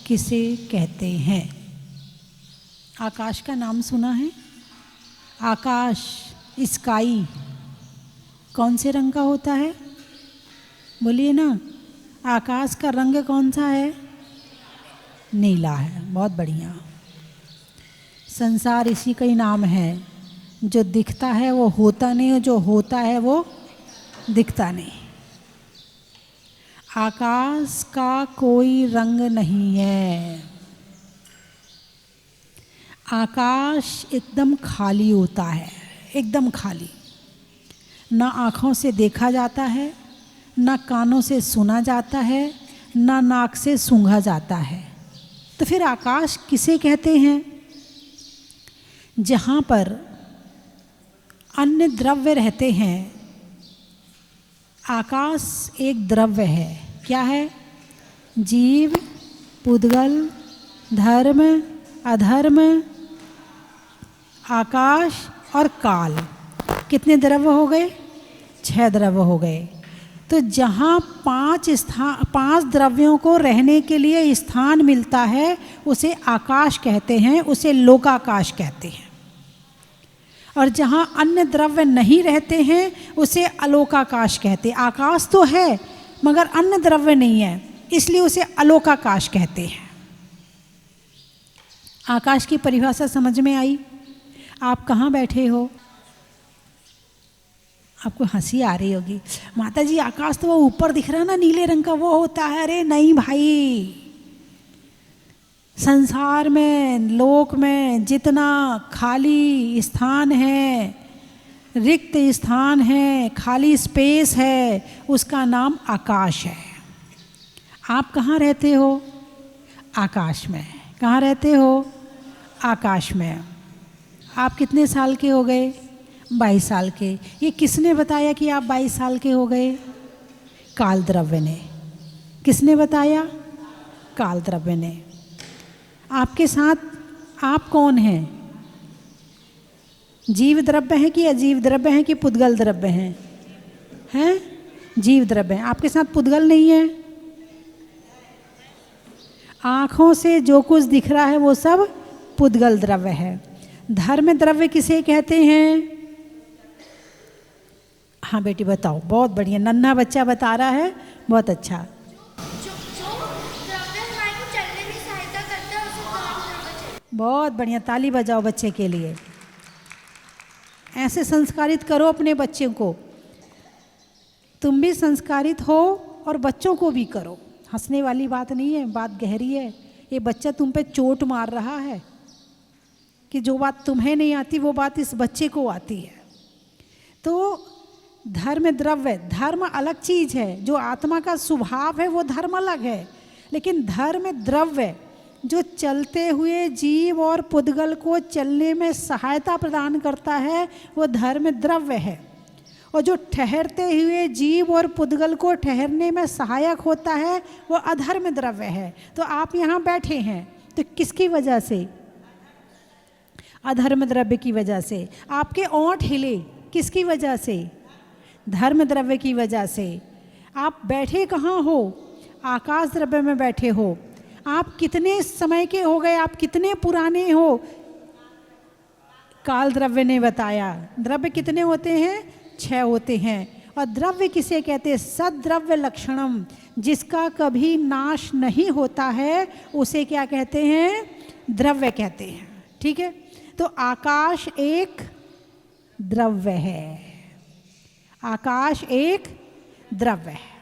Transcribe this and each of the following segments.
किसे कहते हैं? आकाश का नाम सुना है? आकाश, स्काई कौन से रंग का होता है? बोलिए ना, आकाश का रंग कौन सा है? नीला है। बहुत बढ़िया। संसार इसी का ही नाम है। जो दिखता है वो होता नहीं, और जो होता है वो दिखता नहीं। आकाश का कोई रंग नहीं है। आकाश एकदम खाली होता है, एकदम खाली। ना आँखों से देखा जाता है, ना कानों से सुना जाता है, ना नाक से सूंघा जाता है। तो फिर आकाश किसे कहते हैं? जहाँ पर अन्य द्रव्य रहते हैं। आकाश एक द्रव्य है। क्या है? जीव, पुद्गल, धर्म, अधर्म, आकाश और काल। कितने द्रव्य हो गए? 6 द्रव्य हो गए। तो जहाँ 5 द्रव्यों को रहने के लिए स्थान मिलता है उसे आकाश कहते हैं, उसे लोकाकाश कहते हैं। और जहाँ अन्य द्रव्य नहीं रहते हैं उसे अलोकाकाश कहते हैं। आकाश तो है मगर अन्य द्रव्य नहीं है, इसलिए उसे अलोकाकाश कहते हैं। आकाश की परिभाषा समझ में आई? आप कहाँ बैठे हो? आपको हंसी आ रही होगी, माता जी आकाश तो वो ऊपर दिख रहा है ना, नीले रंग का, वो होता है। अरे नहीं भाई, संसार में, लोक में जितना खाली स्थान है, रिक्त स्थान है, खाली स्पेस है, उसका नाम आकाश है। आप कहाँ रहते हो? आकाश में। कहाँ रहते हो? आकाश में। आप कितने साल के हो गए? 22 साल के। ये किसने बताया कि आप 22 साल के हो गए? काल द्रव्य ने। किसने बताया? काल द्रव्य ने। आपके साथ आप कौन हैं? जीव द्रव्य हैं कि अजीव द्रव्य हैं कि पुद्गल द्रव्य हैं? हैं? जीव द्रव्य हैं। आपके साथ पुद्गल नहीं है। आँखों से जो कुछ दिख रहा है वो सब पुद्गल द्रव्य है। धर्म द्रव्य किसे कहते हैं? हाँ बेटी बताओ। बहुत बढ़िया, नन्हा बच्चा बता रहा है, बहुत अच्छा। बहुत बढ़िया, ताली बजाओ बच्चे के लिए। ऐसे संस्कारित करो अपने बच्चे को। तुम भी संस्कारित हो और बच्चों को भी करो। हंसने वाली बात नहीं है, बात गहरी है। ये बच्चा तुम पे चोट मार रहा है कि जो बात तुम्हें नहीं आती वो बात इस बच्चे को आती है। तो धर्म द्रव्य, धर्म अलग चीज़ है। जो आत्मा का स्वभाव है वो धर्म अलग है, लेकिन धर्म द्रव्य जो चलते हुए जीव और पुद्गल को चलने में सहायता प्रदान करता है वो धर्म द्रव्य है। और जो ठहरते हुए जीव और पुद्गल को ठहरने में सहायक होता है वो अधर्म द्रव्य है। तो आप यहाँ बैठे हैं तो किसकी वजह से? अधर्म द्रव्य की वजह से। आपके ओंठ हिले किसकी वजह से? धर्म द्रव्य की वजह से। आप बैठे कहाँ हो? आकाश द्रव्य में बैठे हो। आप कितने समय के हो गए? आप कितने पुराने हो? काल द्रव्य ने बताया। द्रव्य कितने होते हैं? 6 होते हैं। और द्रव्य किसे कहते हैं? सद्द्रव्य लक्षणम, जिसका कभी नाश नहीं होता है उसे क्या कहते हैं? द्रव्य कहते हैं। ठीक है, तो आकाश एक द्रव्य है। आकाश एक द्रव्य है।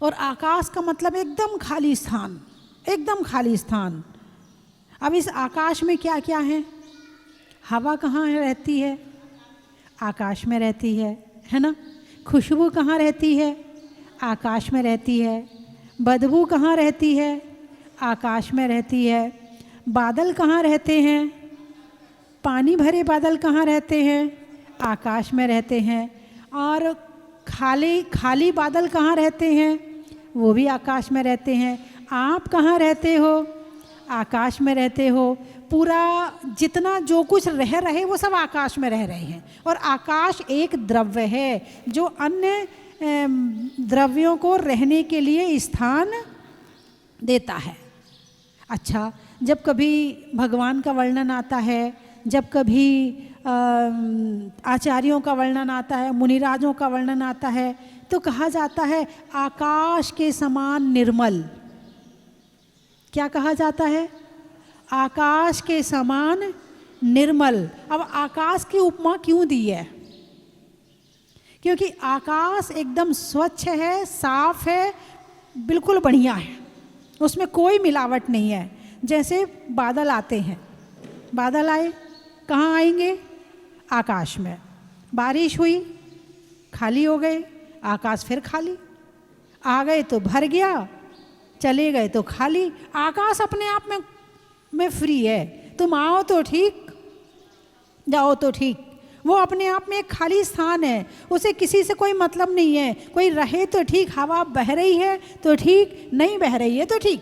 और आकाश का मतलब एकदम खाली स्थान, एकदम खाली स्थान। अब इस आकाश में क्या क्या है? हवा कहाँ रहती है? आकाश में रहती है ना। खुशबू कहाँ रहती है? आकाश में रहती है। बदबू कहाँ रहती है? आकाश में रहती है। बादल कहाँ रहते हैं? पानी भरे बादल कहाँ रहते हैं? आकाश में रहते हैं। और खाली बादल कहाँ रहते हैं? वो भी आकाश में रहते हैं। आप कहाँ रहते हो? आकाश में रहते हो। पूरा जितना जो कुछ रह रहे वो सब आकाश में रह रहे हैं। और आकाश एक द्रव्य है जो अन्य द्रव्यों को रहने के लिए स्थान देता है। अच्छा, जब कभी भगवान का वर्णन आता है, जब कभी आचार्यों का वर्णन आता है, मुनिराजों का वर्णन आता है, तो कहा जाता है आकाश के समान निर्मल। क्या कहा जाता है? आकाश के समान निर्मल। अब आकाश की उपमा क्यों दी है? क्योंकि आकाश एकदम स्वच्छ है, साफ है, बिल्कुल बढ़िया है, उसमें कोई मिलावट नहीं है। जैसे बादल आते हैं, बादल आए, कहाँ आएंगे? आकाश में। बारिश हुई, खाली हो गए, आकाश फिर खाली। आ गए तो भर गया, चले गए तो खाली। आकाश अपने आप में फ्री है। तुम आओ तो ठीक, जाओ तो ठीक, वो अपने आप में एक खाली स्थान है, उसे किसी से कोई मतलब नहीं है। कोई रहे तो ठीक, हवा बह रही है तो ठीक, नहीं बह रही है तो ठीक,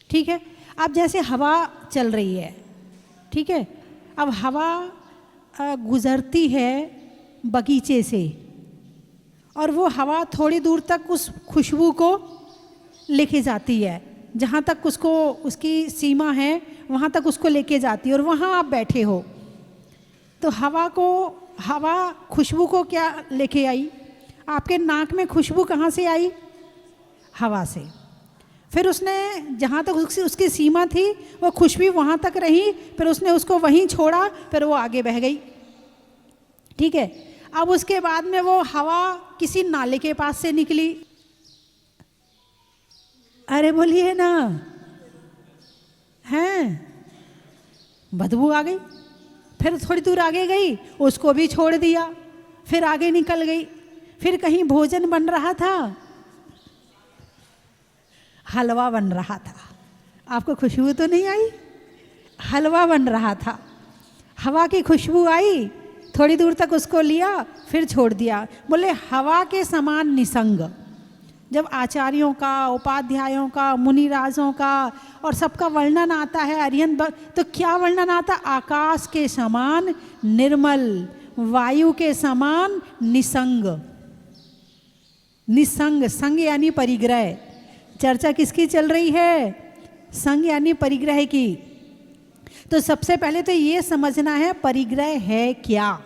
ठीक है। अब जैसे हवा चल रही है, ठीक है, अब हवा गुजरती है बगीचे से, और वो हवा थोड़ी दूर तक उस खुशबू को लेके जाती है, जहाँ तक उसको उसकी सीमा है वहाँ तक उसको लेके जाती है, और वहाँ आप बैठे हो। तो हवा खुशबू को क्या लेके आई? आपके नाक में खुशबू कहाँ से आई? हवा से। फिर उसने जहाँ तक उसकी सीमा थी वो खुशबू वहाँ तक रही, फिर उसने उसको वहीं छोड़ा, फिर वो आगे बह गई, ठीक है। अब उसके बाद में वो हवा किसी नाले के पास से निकली। अरे बोलिए ना, हैं, बदबू आ गई। फिर थोड़ी दूर आगे गई, उसको भी छोड़ दिया, फिर आगे निकल गई। फिर कहीं भोजन बन रहा था, हलवा बन रहा था, आपको खुशबू तो नहीं आई? हलवा बन रहा था, हवा की खुशबू आई, थोड़ी दूर तक उसको लिया, फिर छोड़ दिया। बोले हवा के समान निसंग। जब आचार्यों का, उपाध्यायों का, मुनिराजों का और सबका वर्णन आता है अरिहंत, तो क्या वर्णन आता? आकाश के समान निर्मल, वायु के समान निसंग। निसंग, संग यानी परिग्रह। चर्चा किसकी चल रही है? संग यानी परिग्रह की। तो सबसे पहले तो ये समझना है परिग्रह है क्या।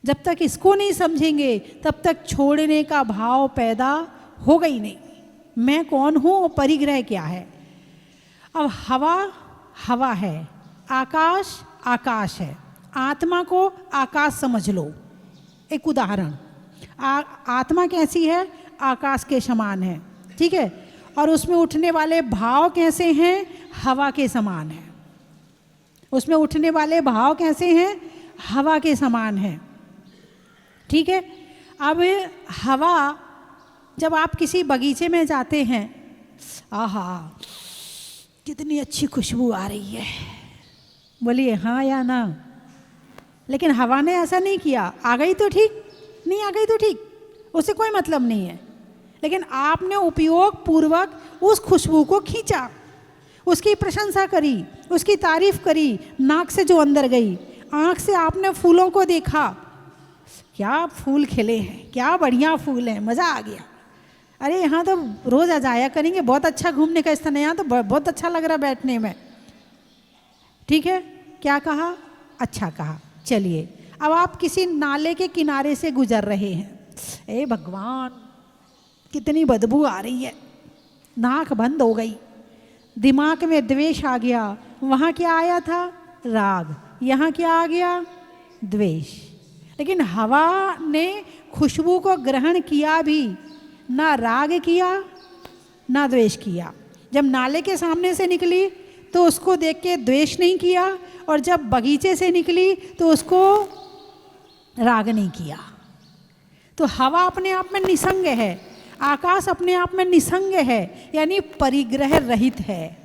जब तक इसको नहीं समझेंगे तब तक छोड़ने का भाव पैदा होगा ही नहीं। मैं कौन हूँ और परिग्रह क्या है। अब हवा हवा है, आकाश आकाश है, आत्मा को आकाश समझ लो। एक उदाहरण, आत्मा कैसी है? आकाश के समान है, ठीक है, और उसमें उठने वाले भाव कैसे हैं? हवा के समान है। उसमें उठने वाले भाव कैसे हैं? हवा के समान है, ठीक है। अब हवा, जब आप किसी बगीचे में जाते हैं, आहा कितनी अच्छी खुशबू आ रही है, बोलिए हाँ या ना। लेकिन हवा ने ऐसा नहीं किया, आ गई तो ठीक, नहीं आ गई तो ठीक, उससे कोई मतलब नहीं है। लेकिन आपने उपयोग पूर्वक उस खुशबू को खींचा, उसकी प्रशंसा करी, उसकी तारीफ करी, नाक से जो अंदर गई, आँख से आपने फूलों को देखा, क्या फूल खिले हैं, क्या बढ़िया फूल हैं, मज़ा आ गया। अरे यहाँ तो रोज़ आ जाया करेंगे, बहुत अच्छा घूमने का स्थान है, यहाँ तो बहुत अच्छा लग रहा बैठने में, ठीक है। क्या कहा? अच्छा कहा। चलिए, अब आप किसी नाले के किनारे से गुजर रहे हैं, ए भगवान कितनी बदबू आ रही है, नाक बंद हो गई, दिमाग में द्वेष आ गया। वहाँ क्या आया था? राग। यहाँ क्या आ गया? द्वेष। लेकिन हवा ने खुशबू को ग्रहण किया भी, ना राग किया ना द्वेष किया। जब नाले के सामने से निकली तो उसको देख के द्वेष नहीं किया, और जब बगीचे से निकली तो उसको राग नहीं किया। तो हवा अपने आप में निसंग है, आकाश अपने आप में निसंग है, यानी परिग्रह रहित है।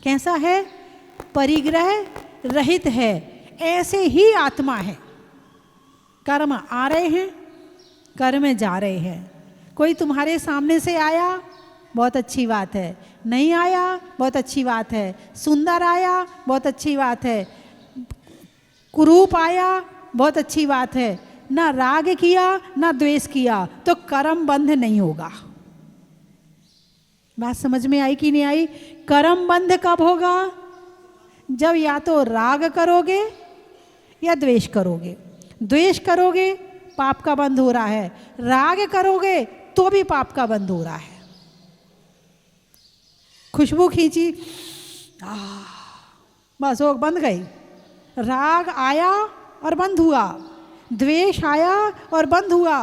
कैसा है? परिग्रह रहित है। ऐसे ही आत्मा है। कर्म आ रहे हैं, कर्म जा रहे हैं। कोई तुम्हारे सामने से आया, बहुत अच्छी बात है, नहीं आया, बहुत अच्छी बात है, सुंदर आया, बहुत अच्छी बात है, कुरूप आया, बहुत अच्छी बात है, ना राग किया ना द्वेष किया तो कर्म बंध नहीं होगा। बात समझ में आई कि नहीं आई? कर्म बंध कब होगा? जब या तो राग करोगे या द्वेष करोगे। द्वेष करोगे पाप का बंध हो रहा है, राग करोगे तो भी पाप का बंध हो रहा है। खुशबू खींची, बस वो बंध गई। राग आया और बंद हुआ, द्वेष आया और बंद हुआ।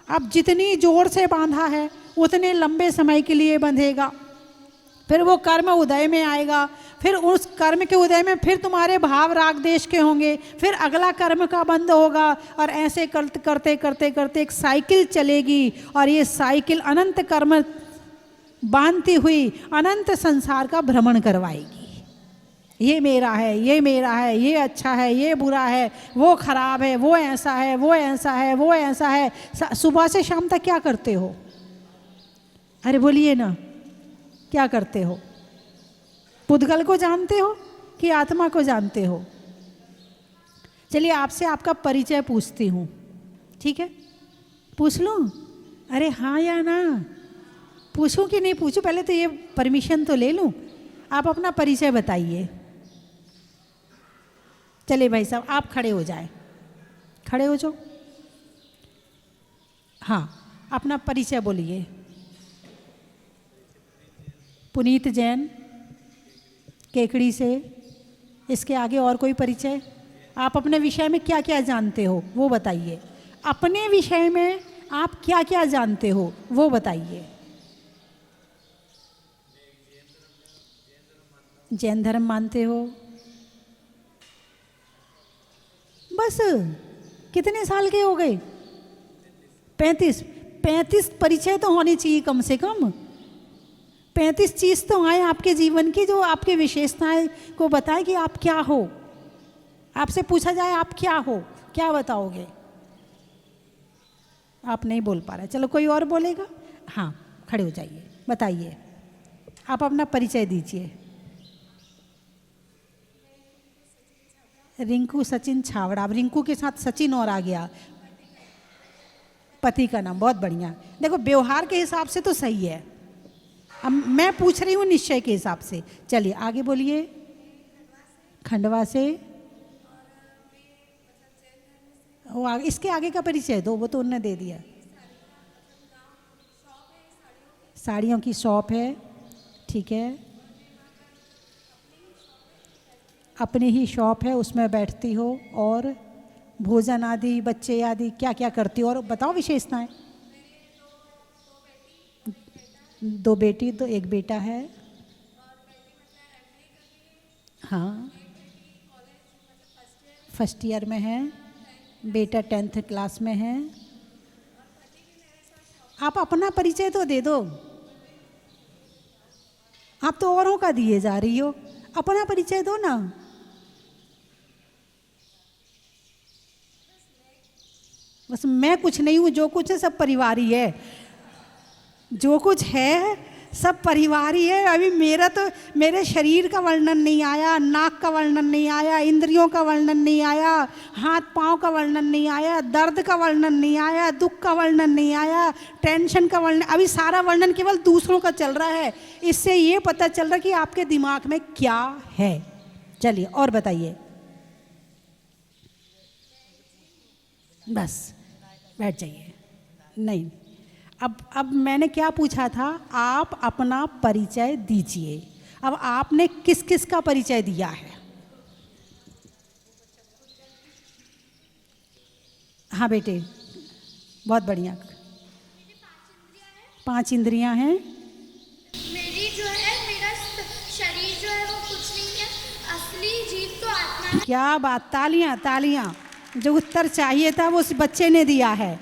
अब जितनी जोर से बांधा है उतने लंबे समय के लिए बंधेगा। फिर वो कर्म उदय में आएगा, फिर उस कर्म के उदय में फिर तुम्हारे भाव राग देश के होंगे, फिर अगला कर्म का बंध होगा, और ऐसे करते करते करते करते एक साइकिल चलेगी, और ये साइकिल अनंत कर्म बांधती हुई अनंत संसार का भ्रमण करवाएगी। ये मेरा है, ये मेरा है, ये अच्छा है, ये बुरा है, वो खराब है, वो ऐसा है, वो ऐसा है, वो ऐसा है। सुबह से शाम तक क्या करते हो? अरे बोलिए ना, क्या करते हो? पुद्गल को जानते हो कि आत्मा को जानते हो? चलिए आपसे आपका परिचय पूछती हूँ, ठीक है? पूछ लूँ? अरे हाँ या ना? पूछूं कि नहीं पूछूं? पहले तो ये परमिशन तो ले लूँ। आप अपना परिचय बताइए। चलिए भाई साहब आप खड़े हो जाए, खड़े हो जाओ। हाँ, अपना परिचय बोलिए। पुनीत जैन, केकड़ी से। इसके आगे और कोई परिचय? आप अपने विषय में क्या क्या जानते हो वो बताइए। अपने विषय में आप क्या क्या जानते हो वो बताइए। जैन धर्म मानते हो? बस कितने साल के हो गए? 35। 35 परिचय तो होनी चाहिए कम से कम। 35 चीज़ तो आए आपके जीवन की जो आपके विशेषताएं को बताए कि आप क्या हो। आपसे पूछा जाए आप क्या हो, क्या बताओगे? आप नहीं बोल पा रहे। चलो कोई और बोलेगा। हाँ, खड़े हो जाइए, बताइए। आप अपना परिचय दीजिए। रिंकू सचिन छावड़ा। अब रिंकू के साथ सचिन और आ गया। पति का नाम, बहुत बढ़िया। देखो व्यवहार के हिसाब से तो सही है, अब मैं पूछ रही हूँ निश्चय के हिसाब से। चलिए आगे बोलिए। खंडवा से। वो इसके आगे का परिचय दो, वो तो उनने दे दिया। साड़ियों की शॉप है, ठीक है। अपनी ही शॉप है, उसमें बैठती हो, और भोजन आदि, बच्चे आदि क्या क्या करती हो, और बताओ विशेषताएं। 2 बेटी, तो 1 बेटा है। हाँ, फर्स्ट ईयर में है। बेटा 10th क्लास में है। आप अपना परिचय तो दे दो। आप तो औरों का दिए जा रही हो, अपना परिचय दो ना। बस मैं कुछ नहीं हूँ, जो कुछ है सब परिवार ही है। जो कुछ है सब परिवार ही है। अभी मेरा तो, मेरे शरीर का वर्णन नहीं आया, नाक का वर्णन नहीं आया, इंद्रियों का वर्णन नहीं आया, हाथ पांव का वर्णन नहीं आया, दर्द का वर्णन नहीं आया, दुख का वर्णन नहीं आया, टेंशन का वर्णन। अभी सारा वर्णन केवल दूसरों का चल रहा है। इससे ये पता चल रहा है कि आपके दिमाग में क्या है। चलिए और बताइए। बस बैठ जाइए। नहीं, अब मैंने क्या पूछा था? आप अपना परिचय दीजिए। अब आपने किस किस का परिचय दिया है? हाँ बेटे, बहुत बढ़िया। 5 इंद्रियां हैं। मेरी जो है, मेरा शरीर जो है वो कुछ नहीं है, असली जीव तो आत्मा है। क्या बात, तालियां तालियां। जो उत्तर चाहिए था वो उस बच्चे ने दिया है।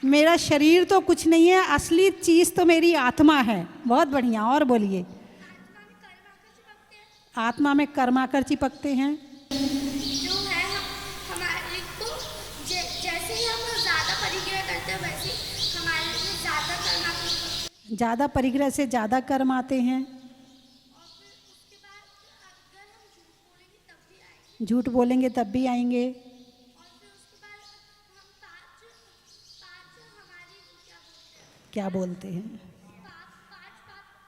मेरा शरीर तो कुछ नहीं है, असली चीज तो मेरी आत्मा है। बहुत बढ़िया, और बोलिए। आत्मा में कर्माकर चिपकते हैं। जो है हमारे को जैसे ही हम ज़्यादा परिग्रह करते हैं वैसे हमारे में ज़्यादा कर्म। ज़्यादा परिग्रह से ज़्यादा कर्म आते हैं। झूठ बोलेंगे तब भी आएंगे। क्या बोलते हैं?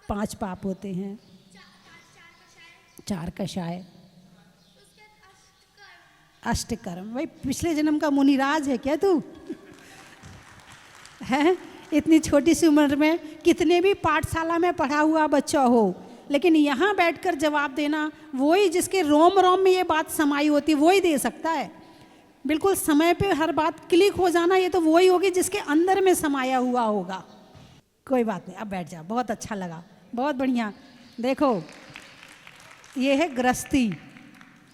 5 पाप होते हैं। 4 कषाय, उसके अष्टकर्म। अष्टकर्म। भाई पिछले जन्म का मुनिराज है क्या तू? है इतनी छोटी सी उम्र में, कितने भी पाठशाला में पढ़ा हुआ बच्चा हो, लेकिन यहाँ बैठकर जवाब देना, वही जिसके रोम रोम में ये बात समाई होती वही दे सकता है। बिल्कुल समय पे हर बात क्लिक हो जाना, ये तो वही होगी जिसके अंदर में समाया हुआ होगा। कोई बात नहीं, अब बैठ जा, बहुत अच्छा लगा, बहुत बढ़िया। देखो ये है गृहस्थी,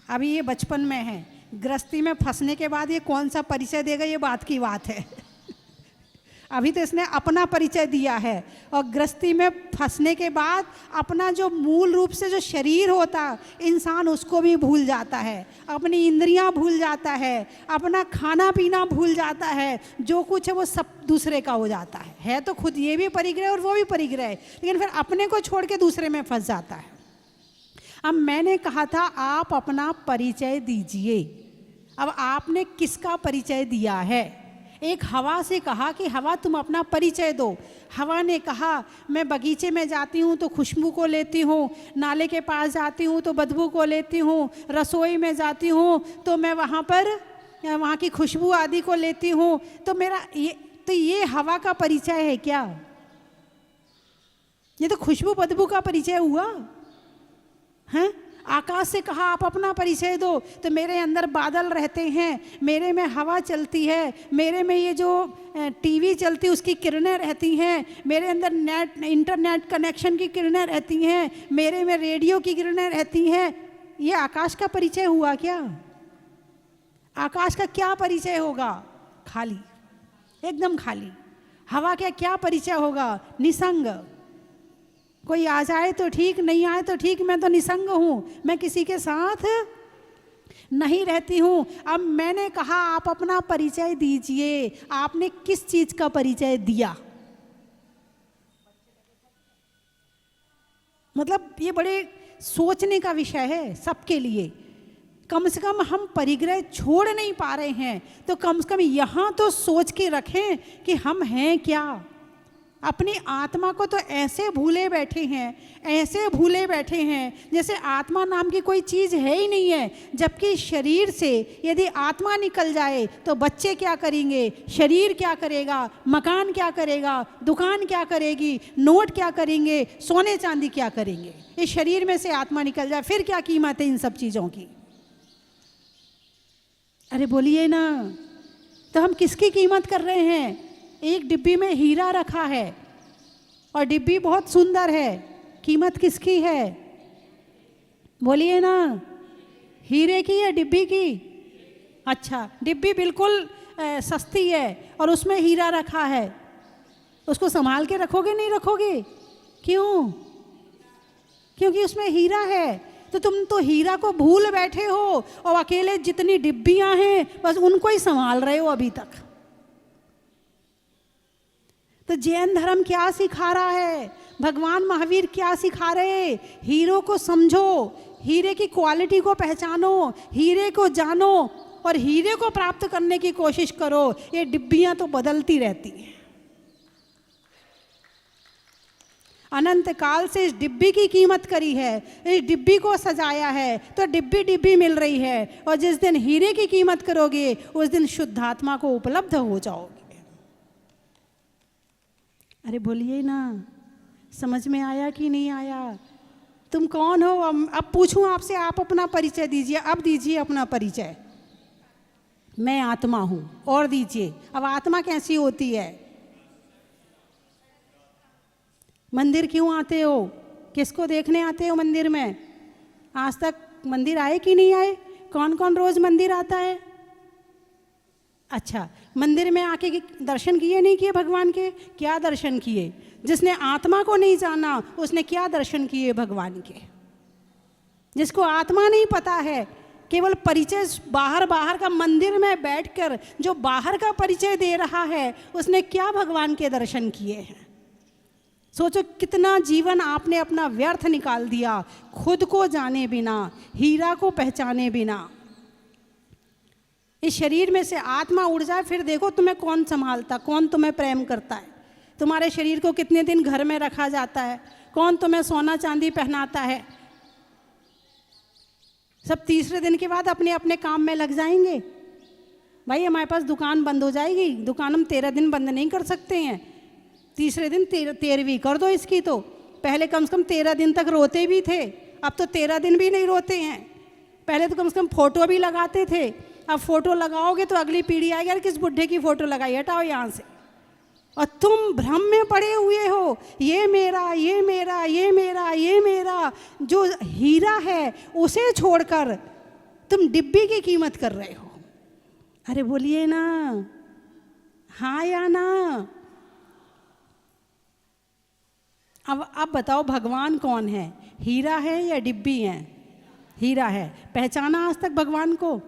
अभी ये बचपन में है, गृहस्थी में फंसने के बाद ये कौन सा परिचय देगा, ये बात की बात है। अभी तो इसने अपना परिचय दिया है, और गृहस्थी में फंसने के बाद अपना जो मूल रूप से जो शरीर होता इंसान उसको भी भूल जाता है, अपनी इंद्रियां भूल जाता है, अपना खाना पीना भूल जाता है, जो कुछ है वो सब दूसरे का हो जाता है तो खुद ये भी परिग्रह और वो भी परिग्रह, लेकिन फिर अपने को छोड़ के दूसरे में फंस जाता है। अब मैंने कहा था आप अपना परिचय दीजिए, अब आपने किसका परिचय दिया है? एक हवा से कहा कि हवा तुम अपना परिचय दो। हवा ने कहा मैं बगीचे में जाती हूँ तो खुशबू को लेती हूँ, नाले के पास जाती हूँ तो बदबू को लेती हूँ, रसोई में जाती हूँ तो मैं वहाँ की खुशबू आदि को लेती हूँ। तो ये हवा का परिचय है क्या? ये तो खुशबू बदबू का परिचय हुआ है। आकाश से कहा आप अपना परिचय दो, तो मेरे अंदर बादल रहते हैं, मेरे में हवा चलती है, मेरे में ये जो टीवी चलती उसकी किरणें रहती हैं, मेरे अंदर इंटरनेट कनेक्शन की किरणें रहती हैं, मेरे में रेडियो की किरणें रहती हैं। ये आकाश का परिचय हुआ क्या? आकाश का क्या परिचय होगा? खाली, एकदम खाली। हवा का क्या परिचय होगा? निसंग। कोई आ जाए तो ठीक, नहीं आए तो ठीक, मैं तो निसंग हूँ, मैं किसी के साथ नहीं रहती हूँ। अब मैंने कहा आप अपना परिचय दीजिए, आपने किस चीज का परिचय दिया? मतलब ये बड़े सोचने का विषय है सबके लिए। कम से कम हम परिग्रह छोड़ नहीं पा रहे हैं, तो कम से कम यहाँ तो सोच के रखें कि हम हैं क्या। अपनी आत्मा को तो ऐसे भूले बैठे हैं जैसे आत्मा नाम की कोई चीज़ है ही नहीं है। जबकि शरीर से यदि आत्मा निकल जाए तो बच्चे क्या करेंगे, शरीर क्या करेगा, मकान क्या करेगा, दुकान क्या करेगी, नोट क्या करेंगे, सोने चांदी क्या करेंगे। इस शरीर में से आत्मा निकल जाए फिर क्या कीमत है इन सब चीज़ों की? अरे बोलिए ना, तो हम किसकी कीमत कर रहे हैं? एक डिब्बी में हीरा रखा है और डिब्बी बहुत सुंदर है, कीमत किसकी है? बोलिए ना, हीरे की या डिब्बी की? अच्छा, डिब्बी बिल्कुल सस्ती है और उसमें हीरा रखा है, उसको संभाल के रखोगे नहीं रखोगे? क्यों? क्योंकि उसमें हीरा है। तो तुम तो हीरा को भूल बैठे हो और अकेले जितनी डिब्बियां हैं बस उनको ही संभाल रहे हो अभी तक। तो जैन धर्म क्या सिखा रहा है, भगवान महावीर क्या सिखा रहे? हीरो को समझो, हीरे की क्वालिटी को पहचानो, हीरे को जानो और हीरे को प्राप्त करने की कोशिश करो। ये डिब्बियां तो बदलती रहती हैं। अनंत काल से इस डिब्बी की कीमत करी है, इस डिब्बी को सजाया है तो डिब्बी डिब्बी मिल रही है। और जिस दिन हीरे की कीमत करोगे उस दिन शुद्ध आत्मा को उपलब्ध हो जाओगे। अरे बोलिए ना, समझ में आया कि नहीं आया? तुम कौन हो? अब पूछूं आपसे, आप अपना परिचय दीजिए। अब दीजिए अपना परिचय, मैं आत्मा हूं। और दीजिए। अब आत्मा कैसी होती है? मंदिर क्यों आते हो? किसको देखने आते हो मंदिर में? आज तक मंदिर आए कि नहीं आए? कौन कौन रोज मंदिर आता है? अच्छा, मंदिर में आके दर्शन किए नहीं किए भगवान के? क्या दर्शन किए? जिसने आत्मा को नहीं जाना उसने क्या दर्शन किए भगवान के? जिसको आत्मा नहीं पता है, केवल परिचय बाहर बाहर का, मंदिर में बैठकर जो बाहर का परिचय दे रहा है उसने क्या भगवान के दर्शन किए हैं? सोचो कितना जीवन आपने अपना व्यर्थ निकाल दिया, खुद को जाने बिना, हीरा को पहचाने बिना। इस शरीर में से आत्मा उड़ जाए फिर देखो तुम्हें कौन संभालता, कौन तुम्हें प्रेम करता है, तुम्हारे शरीर को कितने दिन घर में रखा जाता है, कौन तुम्हें सोना चांदी पहनाता है। सब तीसरे दिन के बाद अपने अपने काम में लग जाएंगे। भाई हमारे पास दुकान बंद हो जाएगी, दुकान हम 13 दिन बंद नहीं कर सकते हैं, तीसरे दिन 13वीं कर दो इसकी। तो पहले कम से कम 13 दिन तक रोते भी थे, अब तो 13 दिन भी नहीं रोते हैं। पहले तो कम से कम फोटो भी लगाते थे, अब फोटो लगाओगे तो अगली पीढ़ी आएगी, यार किस बुढ़े की फोटो लगाई, हटाओ यहाँ से। और तुम भ्रम में पड़े हुए हो, ये मेरा, ये मेरा, ये मेरा, ये मेरा। जो हीरा है उसे छोड़कर तुम डिब्बी की कीमत कर रहे हो। अरे बोलिए ना, हाँ या ना। अब बताओ भगवान कौन है, हीरा है या डिब्बी है? हीरा है। पहचाना आज तक भगवान को?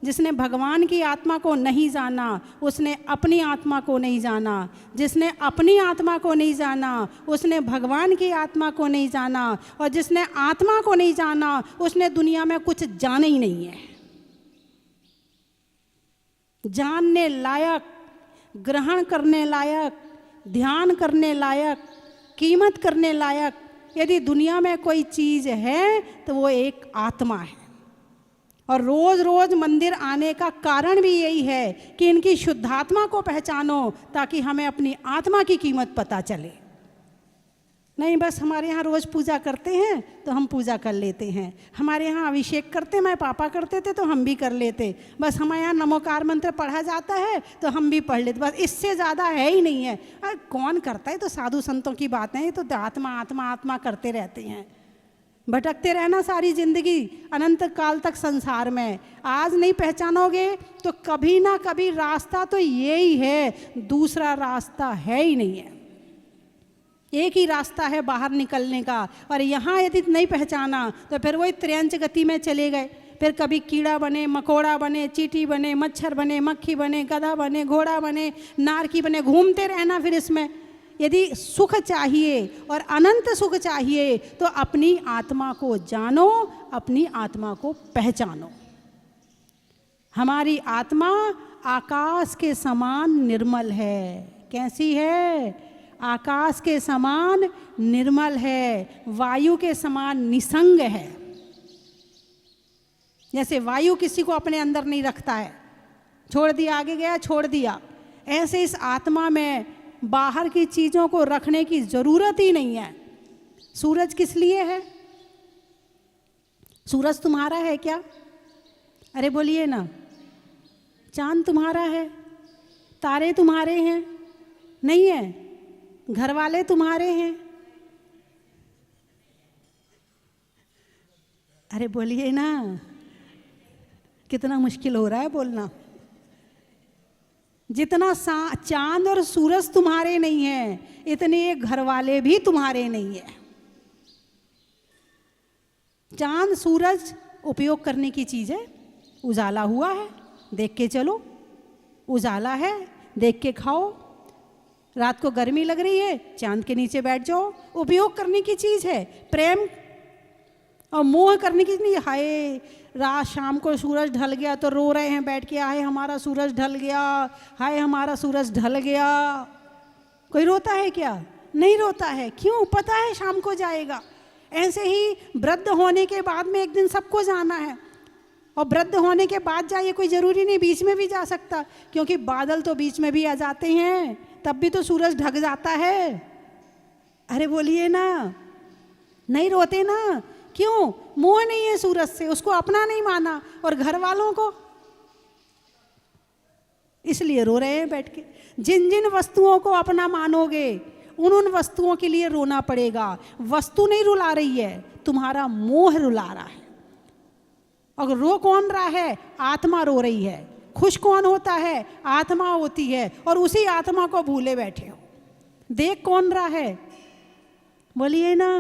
जिसने भगवान की आत्मा को नहीं जाना उसने अपनी आत्मा को नहीं जाना, जिसने अपनी आत्मा को नहीं जाना उसने भगवान की आत्मा को नहीं जाना, और जिसने आत्मा को नहीं जाना उसने दुनिया में कुछ जाना ही नहीं है। जानने लायक, ग्रहण करने लायक, ध्यान करने लायक, कीमत करने लायक यदि दुनिया में कोई चीज़ है तो वो एक आत्मा है। और रोज़ रोज़ मंदिर आने का कारण भी यही है कि इनकी शुद्धात्मा को पहचानो, ताकि हमें अपनी आत्मा की कीमत पता चले। नहीं बस हमारे यहाँ रोज़ पूजा करते हैं तो हम पूजा कर लेते हैं, हमारे यहाँ अभिषेक करते, मैं पापा करते थे तो हम भी कर लेते, बस हमारे यहाँ नमोकार मंत्र पढ़ा जाता है तो हम भी पढ़ लेते, बस इससे ज़्यादा है ही नहीं है। अरे कौन करता है? तो साधु संतों की बात है, तो आत्मा आत्मा आत्मा करते रहते हैं, भटकते रहना सारी जिंदगी अनंत काल तक संसार में। आज नहीं पहचानोगे तो कभी ना कभी रास्ता तो यही है, दूसरा रास्ता है ही नहीं है। एक ही रास्ता है बाहर निकलने का, और यहाँ यदि नहीं पहचाना तो फिर वही त्र्यंच गति में चले गए। फिर कभी कीड़ा बने, मकोड़ा बने, चींटी बने, मच्छर बने, मक्खी बने, गधा बने, घोड़ा बने, नारकी बने, घूमते रहना फिर इसमें। यदि सुख चाहिए और अनंत सुख चाहिए तो अपनी आत्मा को जानो, अपनी आत्मा को पहचानो। हमारी आत्मा आकाश के समान निर्मल है। कैसी है? आकाश के समान निर्मल है, वायु के समान निसंग है। जैसे वायु किसी को अपने अंदर नहीं रखता है, छोड़ दिया, आगे गया छोड़ दिया, ऐसे इस आत्मा में बाहर की चीज़ों को रखने की ज़रूरत ही नहीं है। सूरज किस लिए है? सूरज तुम्हारा है क्या? अरे बोलिए ना। चांद तुम्हारा है? तारे तुम्हारे हैं? नहीं है। घर वाले तुम्हारे हैं? अरे बोलिए ना, कितना मुश्किल हो रहा है बोलना। जितना चांद और सूरज तुम्हारे नहीं है, इतने ये घर वाले भी तुम्हारे नहीं है। चांद सूरज उपयोग करने की चीज़ है, उजाला हुआ है देख के चलो, उजाला है देख के खाओ। रात को गर्मी लग रही है, चांद के नीचे बैठ जाओ, उपयोग करने की चीज़ है। प्रेम और मोह करने की नहीं। हाय रात शाम को सूरज ढल गया तो रो रहे हैं बैठ के, हाय हमारा सूरज ढल गया, हाय हमारा सूरज ढल गया। कोई रोता है क्या? नहीं रोता है। क्यों? पता है शाम को जाएगा। ऐसे ही वृद्ध होने के बाद में एक दिन सबको जाना है, और वृद्ध होने के बाद जाइए, कोई ज़रूरी नहीं बीच में भी जा सकता, क्योंकि बादल तो बीच में भी आ जाते हैं, तब भी तो सूरज ढक जाता है। अरे बोलिए ना, नहीं रोते ना। क्यों? मोह नहीं है सूरज से, उसको अपना नहीं माना, और घर वालों को इसलिए रो रहे हैं बैठ के। जिन जिन वस्तुओं को अपना मानोगे उन उन वस्तुओं के लिए रोना पड़ेगा। वस्तु नहीं रुला रही है, तुम्हारा मोह रुला रहा है। और रो कौन रहा है? आत्मा रो रही है। खुश कौन होता है? आत्मा होती है, और उसी आत्मा को भूले बैठे हो। देख कौन रहा है? बोलिए ना,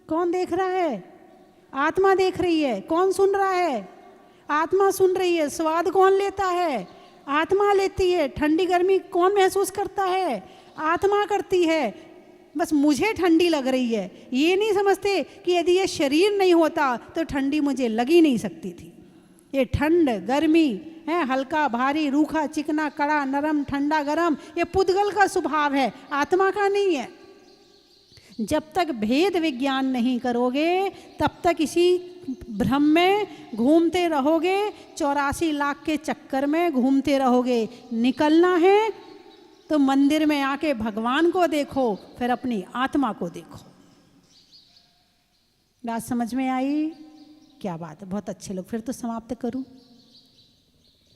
कौन देख रहा है? आत्मा देख रही है। कौन सुन रहा है? आत्मा सुन रही है। स्वाद कौन लेता है? आत्मा लेती है। ठंडी गर्मी कौन महसूस करता है? आत्मा करती है। बस मुझे ठंडी लग रही है, ये नहीं समझते कि यदि ये शरीर नहीं होता तो ठंडी मुझे लग ही नहीं सकती थी। ये ठंड गर्मी है, हल्का भारी, रूखा चिकना, कड़ा नरम, ठंडा गरम, ये पुद्गल का स्वभाव है, आत्मा का नहीं है। जब तक भेद विज्ञान नहीं करोगे तब तक इसी भ्रम में घूमते रहोगे, 84 लाख के चक्कर में घूमते रहोगे। निकलना है तो मंदिर में आके भगवान को देखो, फिर अपनी आत्मा को देखो। बात समझ में आई? क्या बात है, बहुत अच्छे लोग। फिर तो समाप्त करूं?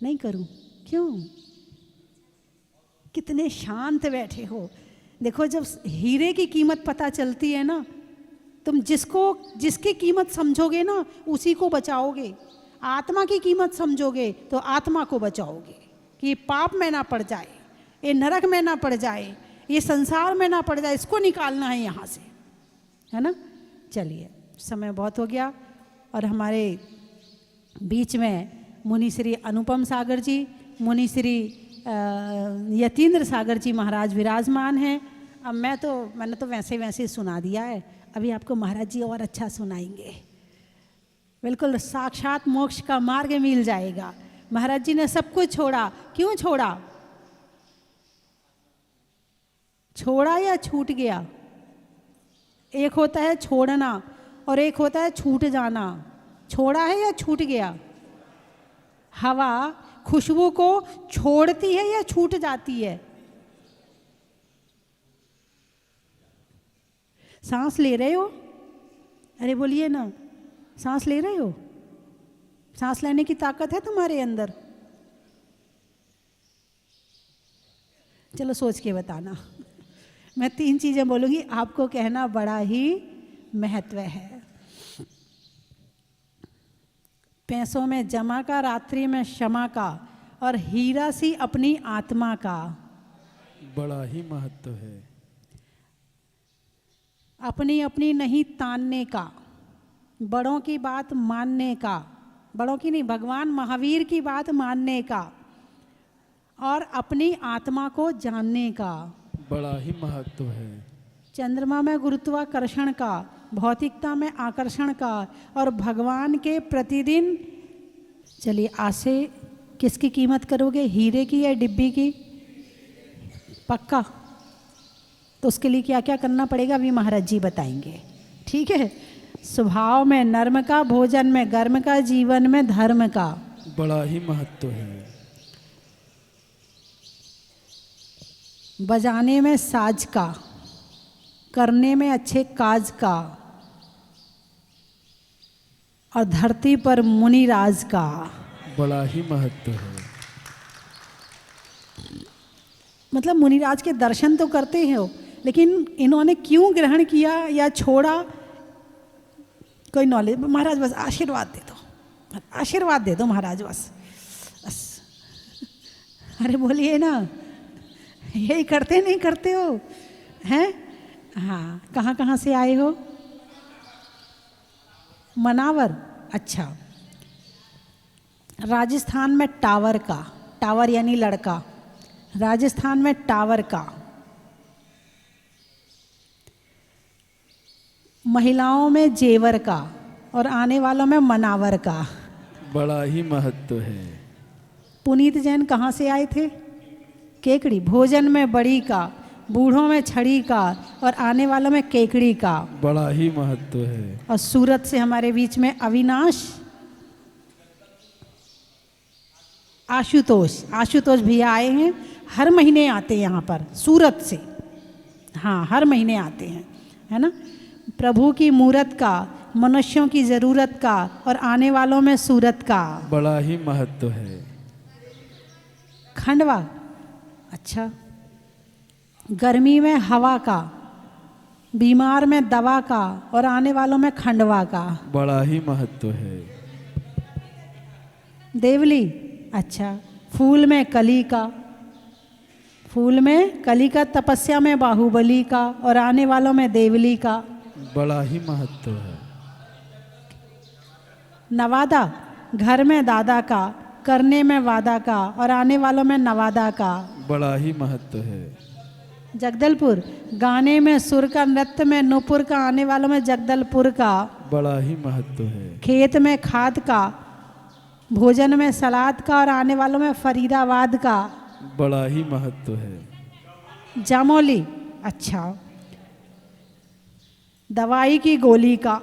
नहीं करूं? क्यों? कितने शांत बैठे हो। देखो, जब हीरे की कीमत पता चलती है ना, तुम जिसकी कीमत समझोगे ना उसी को बचाओगे। आत्मा की कीमत समझोगे तो आत्मा को बचाओगे कि ये पाप में ना पड़ जाए, ये नरक में ना पड़ जाए, ये संसार में ना पड़ जाए, इसको निकालना है यहाँ से, है ना। चलिए, समय बहुत हो गया और हमारे बीच में मुनि श्री अनुपम सागर जी, मुनि श्री यतीन्द्र सागर जी महाराज विराजमान हैं। अब मैंने तो वैसे सुना दिया है, अभी आपको महाराज जी और अच्छा सुनाएंगे। बिल्कुल साक्षात मोक्ष का मार्ग मिल जाएगा। महाराज जी ने सब कुछ छोड़ा। क्यों छोड़ा? छोड़ा या छूट गया? एक होता है छोड़ना और एक होता है छूट जाना। छोड़ा है या छूट गया? हवा खुशबू को छोड़ती है या छूट जाती है? सांस ले रहे हो? अरे बोलिए ना, सांस ले रहे हो? सांस लेने की ताकत है तुम्हारे अंदर? चलो सोच के बताना। मैं 3 चीजें बोलूंगी, आपको कहना बड़ा ही महत्व है। पैसों में जमा का, रात्रि में क्षमा का, और हीरा सी अपनी आत्मा का बड़ा ही महत्व है। अपनी अपनी नहीं तानने का, बड़ों की बात मानने का, बड़ों की नहीं, भगवान महावीर की बात मानने का, और अपनी आत्मा को जानने का बड़ा ही महत्व है। चंद्रमा में गुरुत्वाकर्षण का, भौतिकता में आकर्षण का, और भगवान के प्रतिदिन। चलिए, आज से किसकी कीमत करोगे, हीरे की या डिब्बी की? पक्का? तो उसके लिए क्या क्या करना पड़ेगा अभी महाराज जी बताएंगे, ठीक है। स्वभाव में नर्म का, भोजन में गर्म का, जीवन में धर्म का बड़ा ही महत्व है। बजाने में साज का, करने में अच्छे काज का, और धरती पर मुनिराज का बड़ा ही महत्व है। मतलब मुनिराज के दर्शन तो करते हो, लेकिन इन्होंने क्यों ग्रहण किया या छोड़ा, कोई नॉलेज? महाराज बस आशीर्वाद दे दो, आशीर्वाद दे दो महाराज, बस। अरे बोलिए ना, यही करते नहीं करते हो हैं? हाँ, कहाँ कहाँ से आए हो? मनावर, अच्छा। राजस्थान में टावर का, टावर यानी लड़का, राजस्थान में टावर का। महिलाओं में जेवर का, और आने वालों में मनावर का बड़ा ही महत्व है। पुनीत जैन कहाँ से आए थे? केकड़ी। भोजन में बड़ी का, बूढ़ों में छड़ी का, और आने वालों में केकड़ी का बड़ा ही महत्व है। और सूरत से हमारे बीच में अविनाश, आशुतोष भैया आए हैं। हर महीने आते हैं यहाँ पर सूरत से, हाँ हर महीने आते हैं, है ना। प्रभु की मूरत का, मनुष्यों की ज़रूरत का, और आने वालों में सूरत का बड़ा ही महत्व है। खंडवा, अच्छा। गर्मी में हवा का, बीमार में दवा का, और आने वालों में खंडवा का बड़ा ही महत्व है। देवली, अच्छा। फूल में कली का, फूल में कली का, तपस्या में बाहुबली का, और आने वालों में देवली का बड़ा ही महत्व है। नवादा, घर में दादा का, करने में वादा का, और आने वालों में नवादा का बड़ा ही महत्व है। जगदलपुर, गाने में सुर का, नृत्य में नूपुर का, आने वालों में जगदलपुर का बड़ा ही महत्व है। खेत में खाद का, भोजन में सलाद का, और आने वालों में फरीदाबाद का बड़ा ही महत्व है। जामौली, अच्छा। दवाई की गोली का,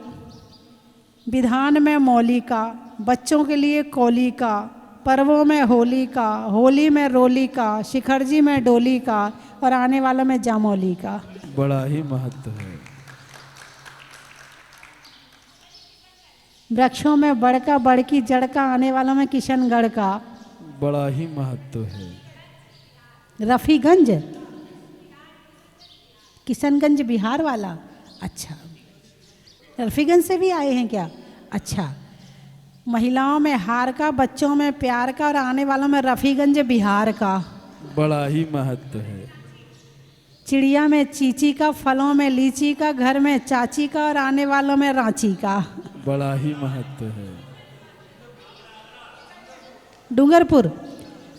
विधान में मौलिका, बच्चों के लिए कोलिका, पर्वों में होली का, होली में रोली का, शिखरजी में डोली का और आने वाला में जामौली का। बड़ा ही महत्व है। वृक्षों में बड़का बड़की जड़ का, आने वाला में किशनगढ़ का। बड़ा ही महत्व है। रफीगंज, किशनगंज बिहार वाला। अच्छा, रफीगंज से भी आए हैं क्या? अच्छा, महिलाओं में हार का, बच्चों में प्यार का और आने वालों में रफीगंज बिहार का। बड़ा ही महत्व है। चिड़िया में चीची का, फलों में लीची का, घर में चाची का और आने वालों में रांची का। बड़ा ही महत्व है। डूंगरपुर,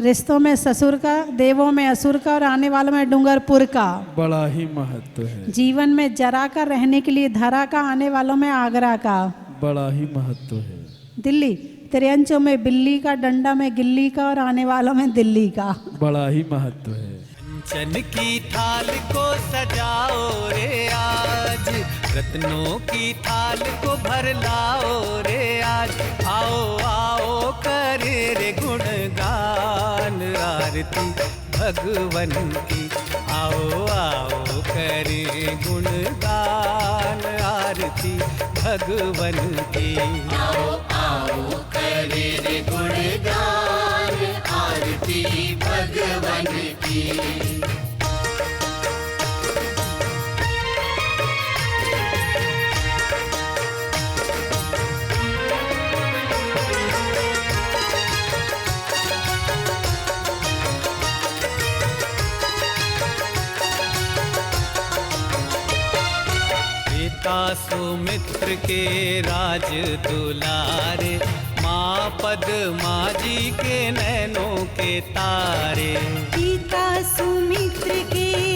रिश्तों में ससुर का, देवों में असुर का और आने वालों में डूंगरपुर का। बड़ा ही महत्व है। जीवन में जरा का, रहने के लिए धरा का, आने वालों में आगरा का। बड़ा ही महत्व है। दिल्ली, त्रियंचों में बिल्ली का, डंडा में गिल्ली का और आने वालों में दिल्ली का। बड़ा ही महत्व है। कंचन की थाल को सजाओ रे आज, रत्नों की थाल को भर लाओ रे आज। आओ आओ करे रे गुणगान आरती भगवन की। आओ आओ करे गुणगान आरती भगवन की। आओ आओ करे रे गुणगान आरती भगवन की। पिता सुमित्र के राज दुलारे, माँ पद्मा जी के नैनों के तारे। पिता सुमित्र के